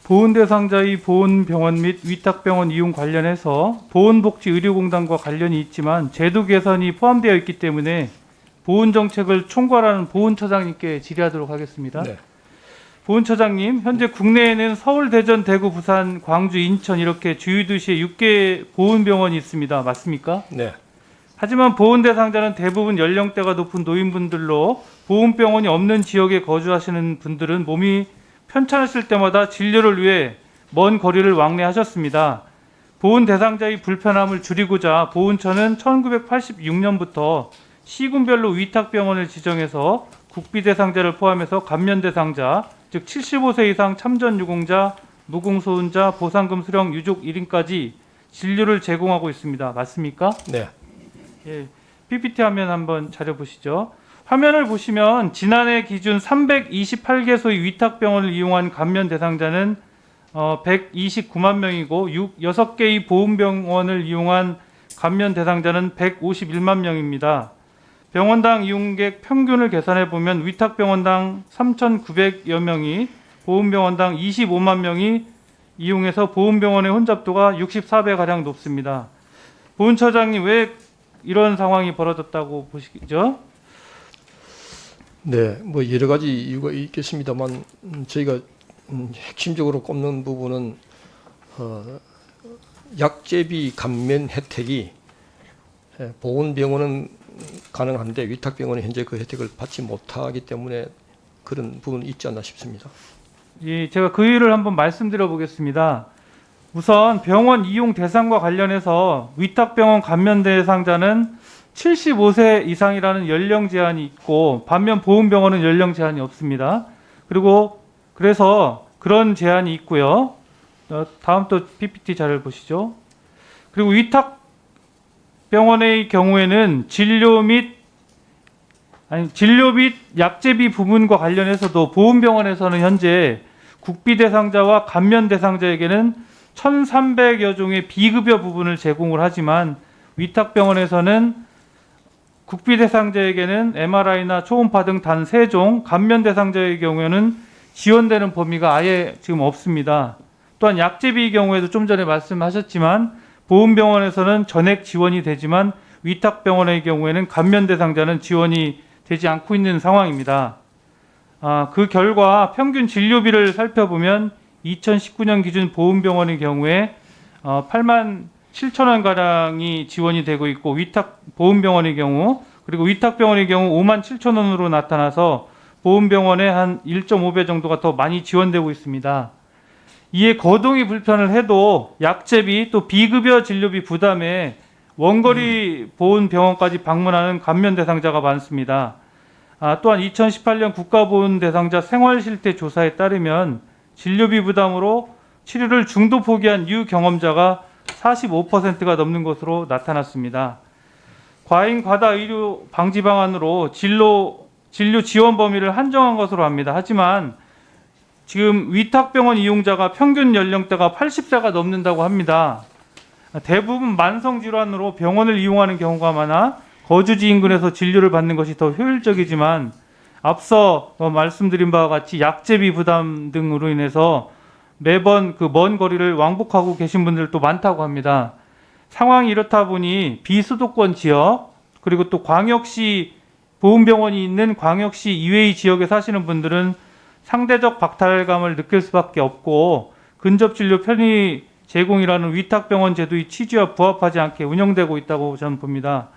보훈 대상자의 보훈병원 및 위탁병원 이용 관련해서 보훈복지의료공단과 관련이 있지만 제도 개선이 포함되어 있기 때문에 보훈정책을 총괄하는 보훈처장님께 질의하도록 하겠습니다. 네. 보훈처장님, 현재 국내에는 서울, 대전, 대구, 부산, 광주, 인천 이렇게 주요 도시에 6개 보훈병원이 있습니다. 맞습니까? 네. 하지만 보훈 대상자는 대부분 연령대가 높은 노인분들로 보훈병원이 없는 지역에 거주하시는 분들은 몸이 편찮으실 때마다 진료를 위해 먼 거리를 왕래하셨습니다. 보훈 대상자의 불편함을 줄이고자 보훈처는 1986년부터 시군별로 위탁병원을 지정해서 국비 대상자를 포함해서 감면 대상자, 즉 75세 이상 참전 유공자, 무공소혼자, 보상금 수령 유족 1인까지 진료를 제공하고 있습니다. 맞습니까? 네. 예, PPT 화면 한번 차려 보시죠. 화면을 보시면 지난해 기준 328개소의 위탁병원을 이용한 감면 대상자는 129만 명이고 6개의 보훈병원을 이용한 감면 대상자는 151만 명입니다. 병원당 이용객 평균을 계산해 보면 위탁병원당 3,900여 명이 보훈병원당 25만 명이 이용해서 보훈병원의 혼잡도가 64배가량 높습니다. 보훈처장님, 왜 이런 상황이 벌어졌다고 보시죠? 네. 뭐 여러 가지 이유가 있겠습니다만 저희가 핵심적으로 꼽는 부분은 약제비 감면 혜택이 보훈병원은 가능한데 위탁병원은 현재 그 혜택을 받지 못하기 때문에 그런 부분이 있지 않나 싶습니다. 예, 제가 그 이유를 한번 말씀드려 보겠습니다. 우선 병원 이용 대상과 관련해서 위탁병원 감면 대상자는 75세 이상이라는 연령 제한이 있고 반면 보훈병원은 연령 제한이 없습니다. 그래서 그런 제한이 있고요. 다음 또 PPT 자료를 보시죠. 그리고 위탁병원의 경우에는 진료 및 약제비 부분과 관련해서도 보훈병원에서는 현재 국비 대상자와 감면 대상자에게는 1,300여 종의 비급여 부분을 제공을 하지만 위탁병원에서는 국비 대상자에게는 MRI나 초음파 등 단 3종, 감면 대상자의 경우에는 지원되는 범위가 아예 지금 없습니다. 또한 약제비의 경우에도 좀 전에 말씀하셨지만 보훈병원에서는 전액 지원이 되지만 위탁병원의 경우에는 감면 대상자는 지원이 되지 않고 있는 상황입니다. 그 결과 평균 진료비를 살펴보면 2019년 기준 보훈병원의 경우에 8만 7천 원가량이 지원이 되고 있고 보훈병원의 경우 그리고 위탁병원의 경우 5만 7천 원으로 나타나서 보훈병원의 한 1.5배 정도가 더 많이 지원되고 있습니다. 이에 거동이 불편을 해도 약제비 또 비급여 진료비 부담에 원거리 보훈병원까지 방문하는 감면 대상자가 많습니다. 또한 2018년 국가보훈 대상자 생활실태 조사에 따르면 진료비 부담으로 치료를 중도 포기한 유경험자가 45%가 넘는 것으로 나타났습니다. 과잉 과다 의료 방지 방안으로 진료 지원 범위를 한정한 것으로 합니다. 하지만 지금 위탁병원 이용자가 평균 연령대가 80세가 넘는다고 합니다. 대부분 만성질환으로 병원을 이용하는 경우가 많아 거주지 인근에서 진료를 받는 것이 더 효율적이지만 앞서 말씀드린 바와 같이 약제비 부담 등으로 인해서 매번 그 먼 거리를 왕복하고 계신 분들도 많다고 합니다. 상황이 이렇다 보니 비수도권 지역 그리고 또 광역시 보훈병원이 있는 광역시 이외의 지역에 사시는 분들은 상대적 박탈감을 느낄 수밖에 없고 근접진료 편의 제공이라는 위탁병원 제도의 취지와 부합하지 않게 운영되고 있다고 저는 봅니다.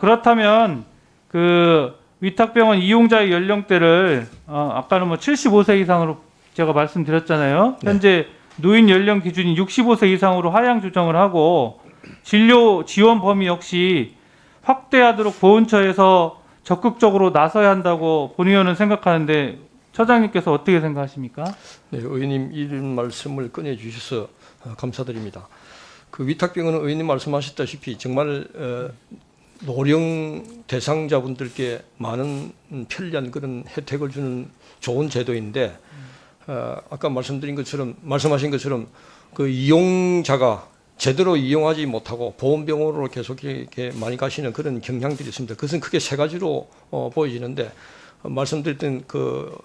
그렇다면 그 위탁병원 이용자의 연령대를 아까는 75세 이상으로 제가 말씀드렸잖아요. 네. 현재 노인 연령 기준이 65세 이상으로 하향 조정을 하고 진료 지원 범위 역시 확대하도록 보훈처에서 적극적으로 나서야 한다고 본 의원은 생각하는데 처장님께서 어떻게 생각하십니까? 네, 의원님 이런 말씀을 꺼내 주셔서 감사드립니다. 그 위탁병원은 의원님 말씀하셨다시피 정말 노령 대상자분들께 많은 편리한 그런 혜택을 주는 좋은 제도인데 아까 말씀하신 것처럼 그 이용자가 제대로 이용하지 못하고 보훈병원으로 계속 이렇게 많이 가시는 그런 경향들이 있습니다. 그것은 크게 세 가지로 보여지는데 말씀드렸던 그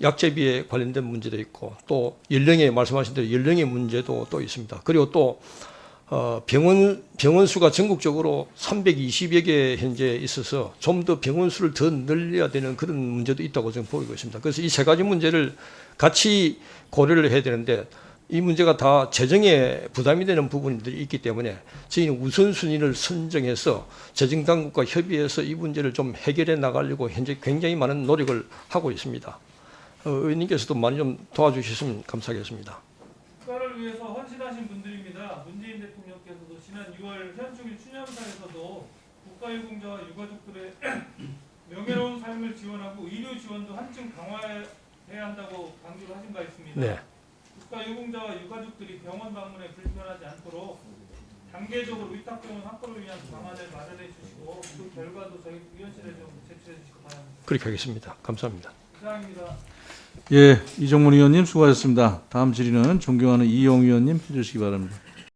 약제비에 관련된 문제도 있고 또 연령에 말씀하신 대로 연령의 문제도 또 있습니다. 그리고 또 병원 수가 전국적으로 320여 개 현재 있어서 좀 더 병원 수를 더 늘려야 되는 그런 문제도 있다고 저는 보이고 있습니다. 그래서 이 세 가지 문제를 같이 고려를 해야 되는데 이 문제가 다 재정에 부담이 되는 부분들이 있기 때문에 저희는 우선순위를 선정해서 재정당국과 협의해서 이 문제를 좀 해결해 나가려고 현재 굉장히 많은 노력을 하고 있습니다. 의원님께서도 많이 좀 도와주셨으면 감사하겠습니다. 국가를 위해서 헌신하신 분들입니다. 문재인 대통령께서도 지난 6월 현충일 추념사에서도 국가유공자와 유가족들의 명예로운 삶을 지원하고 의료 지원도 한층 강화해야 한다고 강조를 하신 바 있습니다. 네. 국가유공자와 유가족들이 병원 방문에 불편하지 않도록 단계적으로 위탁병원 확보를 위한 방안을 마련해 주시고 그 결과도 저희 위원실에 좀 제출해 주시기 바랍니다. 그렇게 하겠습니다. 감사합니다. 이상입니다. 예, 이정문 의원님 수고하셨습니다. 다음 질의는 존경하는 이용 의원님 해주시기 바랍니다.